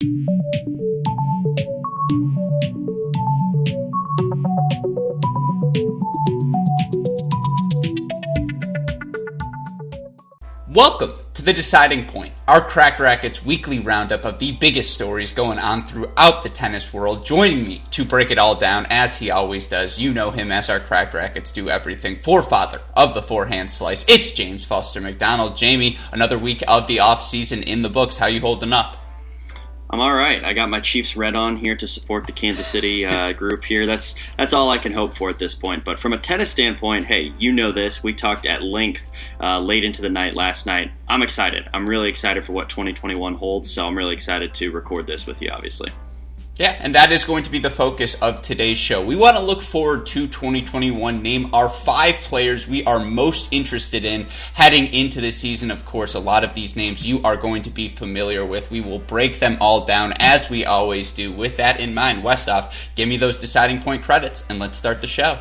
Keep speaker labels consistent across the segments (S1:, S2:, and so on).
S1: Welcome to The Deciding Point, our Cracked Racquets weekly roundup of the biggest stories going on throughout the tennis world. Joining me to break it all down, as he always does, you know him as our Cracked Racquets do everything, forefather of the forehand slice. It's James Foster McDonald. Jamie, another week of the off-season in the books. How you holding up?
S2: I'm all right. I got my Chiefs red on here to support the Kansas City group here. That's all I can hope for at this point. But from a tennis standpoint, hey, you know this. We talked at length late into the night last night. I'm excited. I'm really excited for what 2021 holds, so I'm really excited to record this with you, obviously.
S1: Yeah, and that is going to be the focus of today's show. We want to look forward to 2021, name our 5 players we are most interested in heading into the season. Of course, a lot of these names you are going to be familiar with. We will break them all down as we always do. With that in mind, Westhoff, give me those deciding point credits and let's start the show.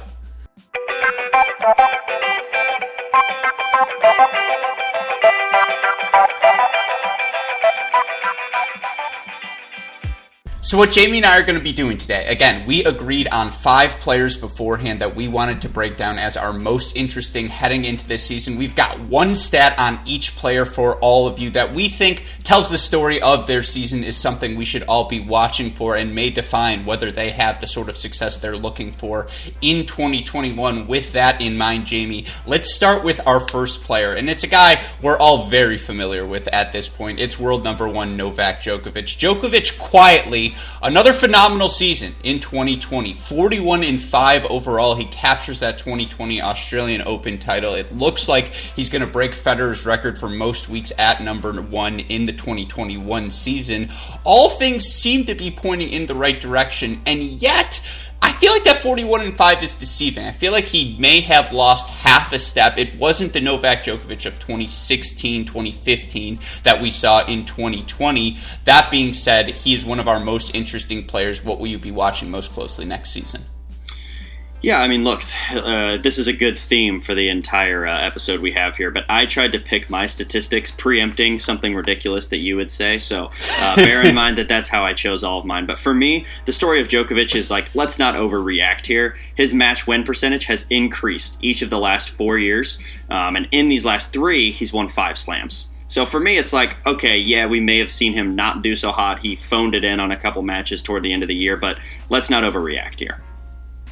S1: So what Jamie and I are going to be doing today, again, we agreed on 5 players beforehand that we wanted to break down as our most interesting heading into this season. We've got one stat on each player for all of you that we think tells the story of their season, is something we should all be watching for and may define whether they have the sort of success they're looking for in 2021. With that in mind, Jamie, let's start with our first player, and it's a guy we're all very familiar with at this point. It's world number 1 Novak Djokovic. Djokovic quietly another phenomenal season in 2020, 41-5 overall. He captures that 2020 Australian Open title. It looks like he's going to break Federer's record for most weeks at number 1 in the 2021 season. All things seem to be pointing in the right direction, and yet I feel like that 41-5 is deceiving. I feel like he may have lost half a step. It wasn't the Novak Djokovic of 2016, 2015 that we saw in 2020. That being said, he is one of our most interesting players. What will you be watching most closely next season?
S2: Yeah, I mean, look, this is a good theme for the entire episode we have here, but I tried to pick my statistics preempting something ridiculous that you would say, so bear in mind that that's how I chose all of mine. But for me, the story of Djokovic is like, let's not overreact here. His match win percentage has increased each of the last 4 years, and in these last 3, he's won 5 slams. So for me, it's like, okay, yeah, we may have seen him not do so hot. He phoned it in on a couple matches toward the end of the year, but let's not overreact here.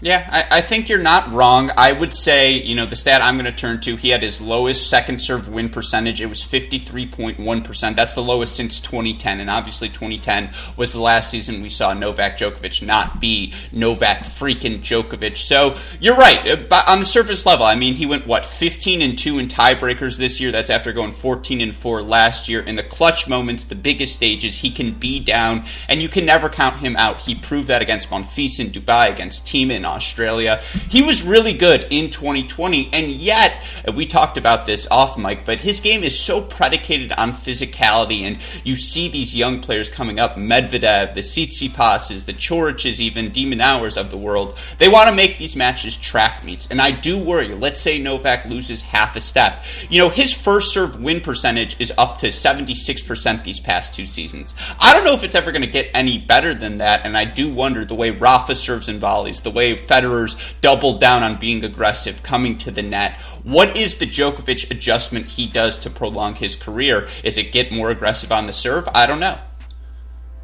S1: Yeah, I think you're not wrong. I would say, the stat I'm going to turn to, he had his lowest second serve win percentage. It was 53.1%. That's the lowest since 2010. And obviously 2010 was the last season we saw Novak Djokovic not be Novak freaking Djokovic. So you're right. On the surface level, I mean, he went, 15-2 in tiebreakers this year. That's after going 14-4 last year. In the clutch moments, the biggest stages, he can be down, and you can never count him out. He proved that against Monfils in Dubai, against Thiem in Australia. He was really good in 2020, and yet, we talked about this off mic, but his game is so predicated on physicality, and you see these young players coming up, Medvedev, the Tsitsipas's, the Choriches, even de Minaurs of the world. They want to make these matches track meets, and I do worry. Let's say Novak loses half a step. His first serve win percentage is up to 76% these past 2 seasons. I don't know if it's ever going to get any better than that, and I do wonder the way Rafa serves and volleys, the way Federer's doubled down on being aggressive, coming to the net. What is the Djokovic adjustment he does to prolong his career? Is it get more aggressive on the serve? I don't know.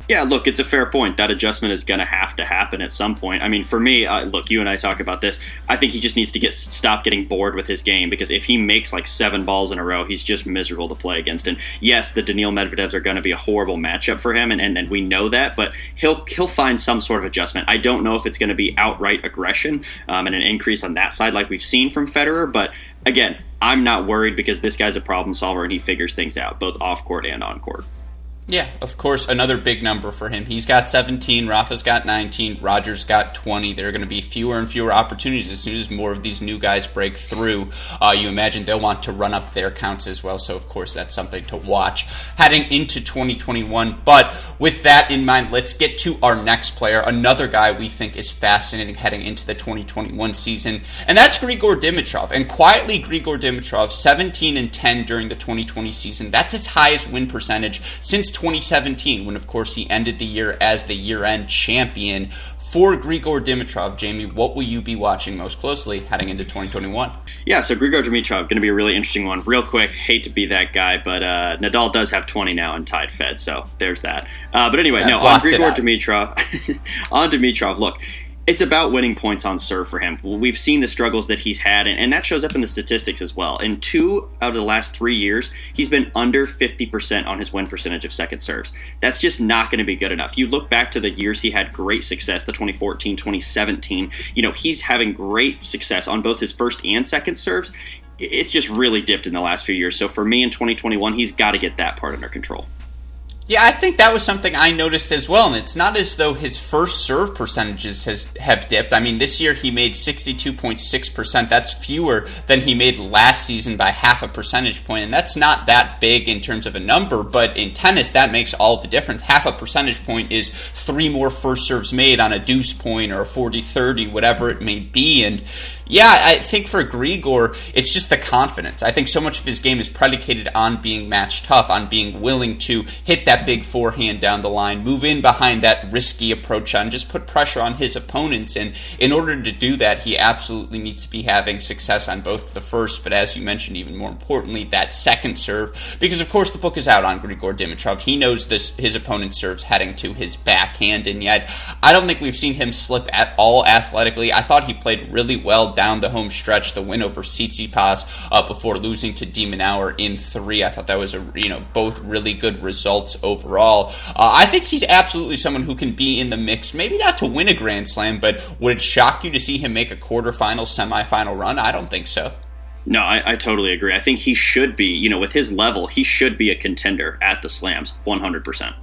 S2: Yeah, look, it's a fair point. That adjustment is going to happen at some point. I mean, for me, look, you and I talk about this. I think he just needs to stop getting bored with his game, because if he makes like 7 balls in a row, he's just miserable to play against. And yes, the Daniil Medvedevs are going to be a horrible matchup for him, and we know that, but he'll find some sort of adjustment. I don't know if it's going to be outright aggression and an increase on that side like we've seen from Federer, but again, I'm not worried because this guy's a problem solver and he figures things out, both off court and on court.
S1: Yeah, of course, another big number for him. He's got 17, Rafa's got 19, Roger's got 20. There are going to be fewer and fewer opportunities as soon as more of these new guys break through. You imagine they'll want to run up their counts as well, so of course that's something to watch heading into 2021. But with that in mind, let's get to our next player, another guy we think is fascinating heading into the 2021 season, and that's Grigor Dimitrov. And quietly, Grigor Dimitrov, 17-10 during the 2020 season. That's its highest win percentage since 2017, when, of course, he ended the year as the year-end champion. For Grigor Dimitrov, Jamie, what will you be watching most closely heading into 2021?
S2: Yeah, so Grigor Dimitrov, going to be a really interesting one. Real quick, hate to be that guy, but Nadal does have 20 now and tied Fed, so there's that. But anyway, on Grigor Dimitrov, look, it's about winning points on serve for him. We've seen the struggles that he's had, and that shows up in the statistics as well. In 2 out of the last 3 years, he's been under 50% on his win percentage of second serves. That's just not going to be good enough. You look back to the years he had great success, the 2014, 2017, he's having great success on both his first and second serves. It's just really dipped in the last few years. So for me in 2021, he's got to get that part under control.
S1: Yeah, I think that was something I noticed as well, and it's not as though his first serve percentages have dipped. I mean, this year he made 62.6%. That's fewer than he made last season by half a percentage point, and that's not that big in terms of a number, but in tennis, that makes all the difference. Half a percentage point is 3 more first serves made on a deuce point or a 40-30, whatever it may be, and yeah, I think for Grigor, it's just the confidence. I think so much of his game is predicated on being match tough, on being willing to hit that big forehand down the line, move in behind that risky approach shot, and just put pressure on his opponents. And in order to do that, he absolutely needs to be having success on both the first, but as you mentioned, even more importantly, that second serve. Because, of course, the book is out on Grigor Dimitrov. He knows his opponent's serves heading to his backhand, and yet I don't think we've seen him slip at all athletically. I thought he played really well down the home stretch, the win over Tsitsipas before losing to De Minaur in 3. I thought that was both really good results overall. I think he's absolutely someone who can be in the mix, maybe not to win a Grand Slam, but would it shock you to see him make a quarterfinal, semifinal run? I don't think so.
S2: No, I totally agree. I think he should be, with his level, he should be a contender at the Slams, 100%.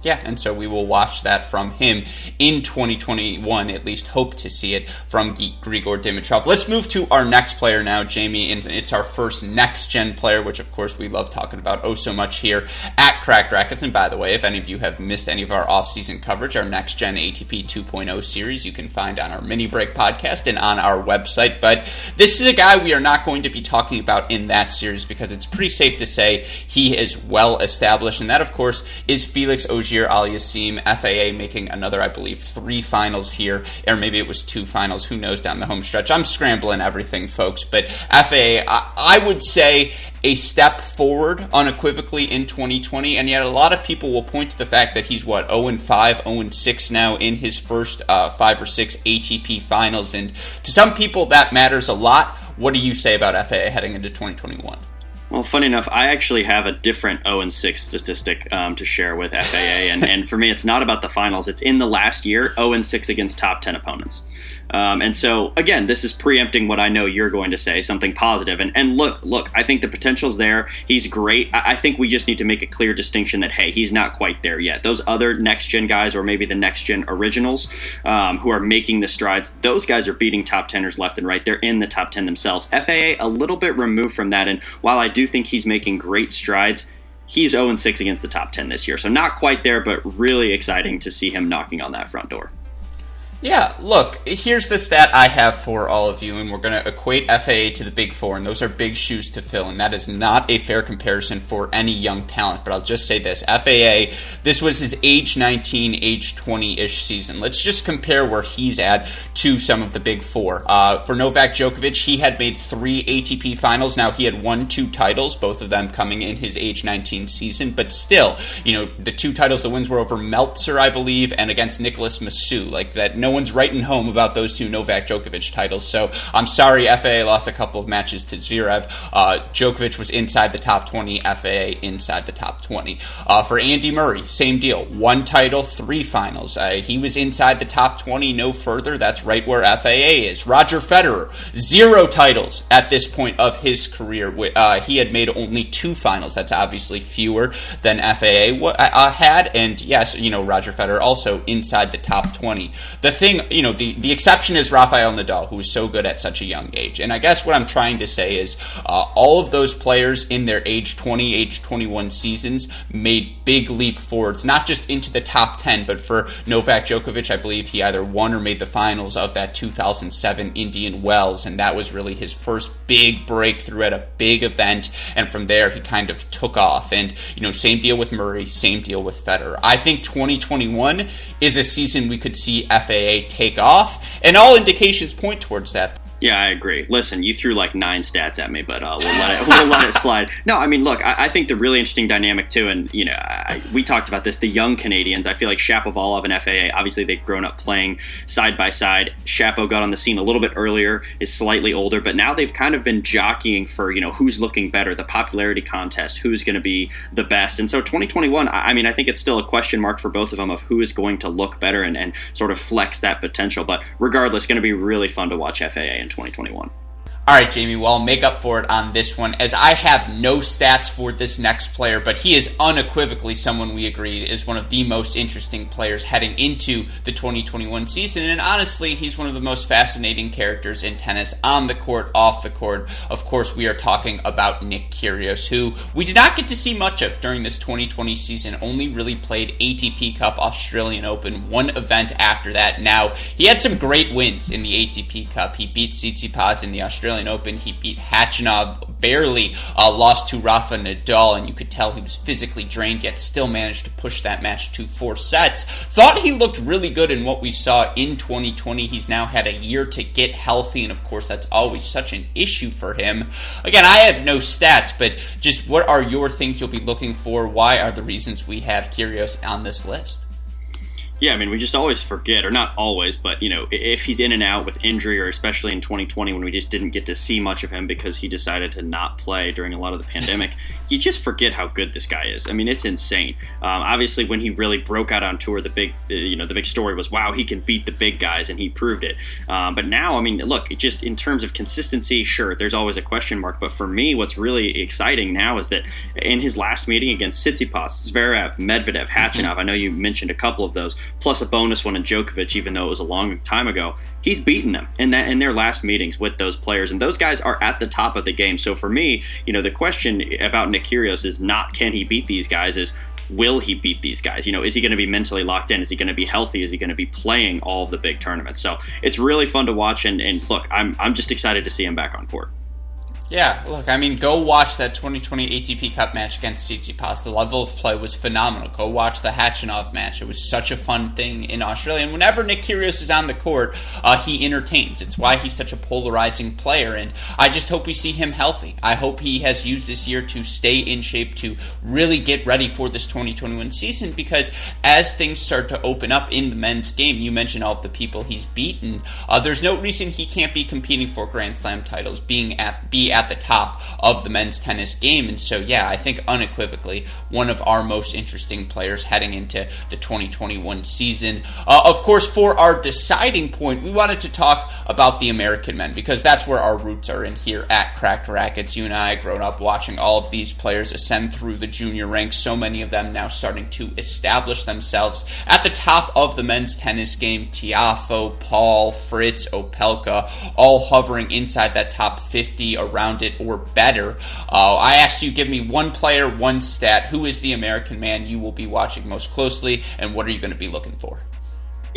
S1: Yeah, and so we will watch that from him in 2021, at least hope to see it from Grigor Dimitrov. Let's move to our next player now, Jamie, and it's our first next-gen player, which of course we love talking about oh so much here at Cracked Racquets. And by the way, if any of you have missed any of our off-season coverage, our next-gen ATP 2.0 series you can find on our Mini Break podcast and on our website. But this is a guy we are not going to be talking about in that series because it's pretty safe to say he is well established, and that of course is Felix Auger-Aliassime, FAA making another, I believe, 3 finals here, or maybe it was 2 finals, who knows, down the home stretch. I'm scrambling everything, folks, but FAA, I would say a step forward unequivocally in 2020, and yet a lot of people will point to the fact that he's, 0-5, 0-6 now in his first 5 or 6 ATP finals, and to some people that matters a lot. What do you say about FAA heading into 2021?
S2: Well, funny enough, I actually have a different 0-6 statistic to share with FAA, and for me, it's not about the finals. It's in the last year, 0-6 against top 10 opponents. And so, again, this is preempting what I know you're going to say, something positive. And look, I think the potential's there. He's great. I think we just need to make a clear distinction that, hey, he's not quite there yet. Those other next-gen guys, or maybe the next-gen originals who are making the strides, those guys are beating top 10ers left and right. They're in the top 10 themselves. FAA, a little bit removed from that. And while I do think he's making great strides, he's 0-6 against the top 10 this year. So not quite there, but really exciting to see him knocking on that front door.
S1: Yeah, look, here's the stat I have for all of you, and we're going to equate FAA to the Big Four, and those are big shoes to fill, and that is not a fair comparison for any young talent, but I'll just say this. FAA, this was his age 19, age 20-ish season. Let's just compare where he's at to some of the Big Four. For Novak Djokovic, he had made 3 ATP finals. Now, he had won 2 titles, both of them coming in his age 19 season, but still, the 2 titles, the wins were over Meltzer, I believe, and against Nicolas Massou. Like that, no one's writing home about those 2 Novak Djokovic titles, so I'm sorry FAA lost a couple of matches to Zverev. Djokovic was inside the top 20, FAA inside the top 20. For Andy Murray, same deal. 1 title, 3 finals. He was inside the top 20, no further. That's right where FAA is. Roger Federer, 0 titles at this point of his career. He had made only 2 finals. That's obviously fewer than FAA had, and yes, Roger Federer also inside the top 20. The thing, the exception is Rafael Nadal, who is so good at such a young age. And I guess what I'm trying to say is all of those players in their age 20, age 21 seasons made big leap forwards, not just into the top 10, but for Novak Djokovic, I believe he either won or made the finals of that 2007 Indian Wells, and that was really his first big breakthrough at a big event, and from there he kind of took off. And same deal with Murray, same deal with Federer. I think 2021 is a season we could see FAA take off, and all indications point towards that.
S2: Yeah, I agree. Listen, you threw like 9 stats at me, but we'll let it slide. No, I mean, look, I think the really interesting dynamic too, and we talked about this, the young Canadians. I feel like Shapovalov and FAA, obviously they've grown up playing side by side. Shapo got on the scene a little bit earlier, is slightly older, but now they've kind of been jockeying for, who's looking better, the popularity contest, who's going to be the best. And so 2021, I mean, I think it's still a question mark for both of them of who is going to look better and sort of flex that potential. But regardless, going to be really fun to watch FAA in 2021.
S1: All right, Jamie, well, I'll make up for it on this one, as I have no stats for this next player, but he is unequivocally someone we agreed is one of the most interesting players heading into the 2021 season, and honestly, he's one of the most fascinating characters in tennis, on the court, off the court. Of course, we are talking about Nick Kyrgios, who we did not get to see much of during this 2020 season, only really played ATP Cup, Australian Open, one event after that. Now, he had some great wins in the ATP Cup. He beat Tsitsipas in the Australian Open. He beat Khachanov, barely lost to Rafa Nadal, and you could tell he was physically drained, yet still managed to push that match to 4 sets. Thought he looked really good in what we saw in 2020. He's now had a year to get healthy, and of course that's always such an issue for him. Again, I have no stats, but just what are your things you'll be looking for? Why are the reasons we have Kyrgios on this list?
S2: Yeah, I mean, we just always forget, or not always, but, if he's in and out with injury, or especially in 2020 when we just didn't get to see much of him because he decided to not play during a lot of the pandemic, you just forget how good this guy is. I mean, it's insane. Obviously, when he really broke out on tour, the big story was, wow, he can beat the big guys, and he proved it. But now, I mean, look, just in terms of consistency, sure, there's always a question mark, but for me, what's really exciting now is that in his last meeting against Tsitsipas, Zverev, Medvedev, Khachanov, I know you mentioned a couple of those, plus a bonus one in Djokovic, even though it was a long time ago, he's beaten them in their last meetings with those players, and those guys are at the top of the game. So for me, the question about Nick Kyrgios is not can he beat these guys, is will he beat these guys? Is he going to be mentally locked in? Is he going to be healthy? Is he going to be playing all of the big tournaments? So it's really fun to watch, and look, I'm just excited to see him back on court.
S1: Yeah, look, I mean, go watch that 2020 ATP Cup match against Tsitsipas. The level of play was phenomenal. Go watch the Khachanov match. It was such a fun thing in Australia. And whenever Nick Kyrgios is on the court, he entertains. It's why he's such a polarizing player, and I just hope we see him healthy. I hope he has used this year to stay in shape, to really get ready for this 2021 season, because as things start to open up in the men's game, you mentioned all of the people he's beaten, there's no reason he can't be competing for Grand Slam titles, be at the top of the men's tennis game. And so, yeah, I think unequivocally one of our most interesting players heading into the 2021 season. Of course, for our deciding point, we wanted to talk about the American men, because that's where our roots are in here at Cracked Racquets. You and I grown up watching all of these players ascend through the junior ranks, so many of them now starting to establish themselves at the top of the men's tennis game. Tiafoe, Paul, Fritz, Opelka, all hovering inside that top 50, around it or better. I asked you, give me one player, one stat. Who is the American man you will be watching most closely, and what are you going to be looking for?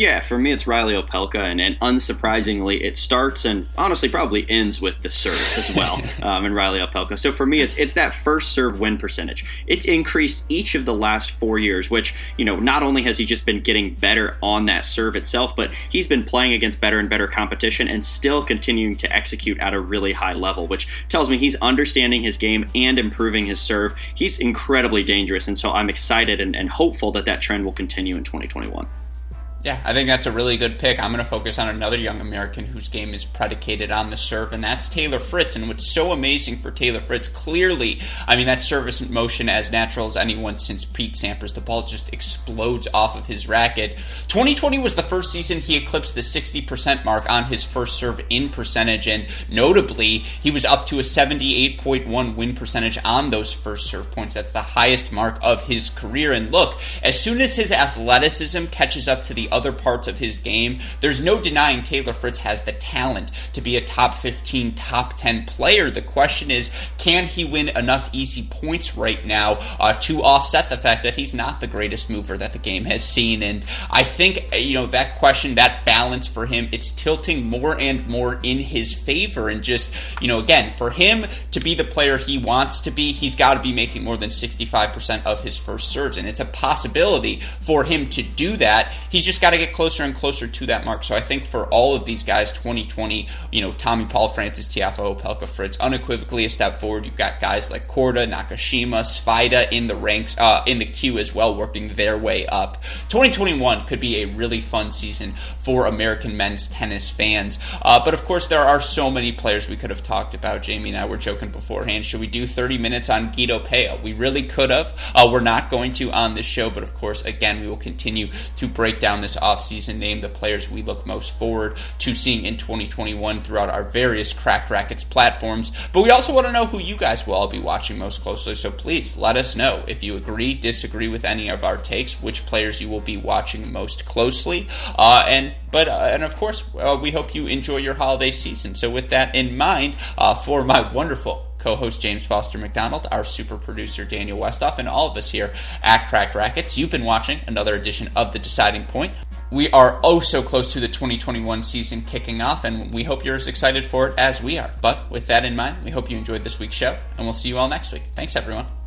S2: Yeah, for me, it's Riley Opelka, and unsurprisingly, it starts and honestly probably ends with the serve as well, in Riley Opelka. So for me, it's that first serve win percentage. It's increased each of the last 4 years, which, not only has he just been getting better on that serve itself, but he's been playing against better and better competition and still continuing to execute at a really high level, which tells me he's understanding his game and improving his serve. He's incredibly dangerous, and so I'm excited and hopeful that trend will continue in 2021.
S1: Yeah, I think that's a really good pick. I'm going to focus on another young American whose game is predicated on the serve, and that's Taylor Fritz. And what's so amazing for Taylor Fritz, clearly, I mean, that service motion as natural as anyone since Pete Sampras. The ball just explodes off of his racket. 2020 was the first season he eclipsed the 60% mark on his first serve in percentage, and notably, he was up to a 78.1 win percentage on those first serve points. That's the highest mark of his career. And look, as soon as his athleticism catches up to the the other parts of his game, there's no denying Taylor Fritz has the talent to be a top 15, top 10 player. The question is, can he win enough easy points right now to offset the fact that he's not the greatest mover that the game has seen? And I think, that question, that balance for him, it's tilting more and more in his favor. And just, again, for him to be the player he wants to be, he's got to be making more than 65% of his first serves. And it's a possibility for him to do that. He's just got to get closer and closer to that mark. So I think for all of these guys, 2020, Tommy Paul, Francis Tiafoe, Opelka, Fritz, unequivocally a step forward. You've got guys like Korda, Nakashima, Svida in the ranks, in the queue as well, working their way up. 2021 could be a really fun season for American men's tennis fans. But of course, there are so many players we could have talked about. Jamie and I were joking beforehand, should we do 30 minutes on Guido Pella? We really could have. We're not going to on this show, but of course, again, we will continue to break down this offseason, name the players we look most forward to seeing in 2021 throughout our various Cracked Racquets platforms. But we also want to know who you guys will all be watching most closely, so please let us know if you agree, disagree with any of our takes, which players you will be watching most closely. And of course, we hope you enjoy your holiday season. So with that in mind, for my wonderful co-host James Foster McDonald, our super producer Daniel Westoff, and all of us here at Cracked Racquets, you've been watching another edition of The Deciding Point. We are oh so close to the 2021 season kicking off, and we hope you're as excited for it as we are. But with that in mind, we hope you enjoyed this week's show, and we'll see you all next week. Thanks, everyone.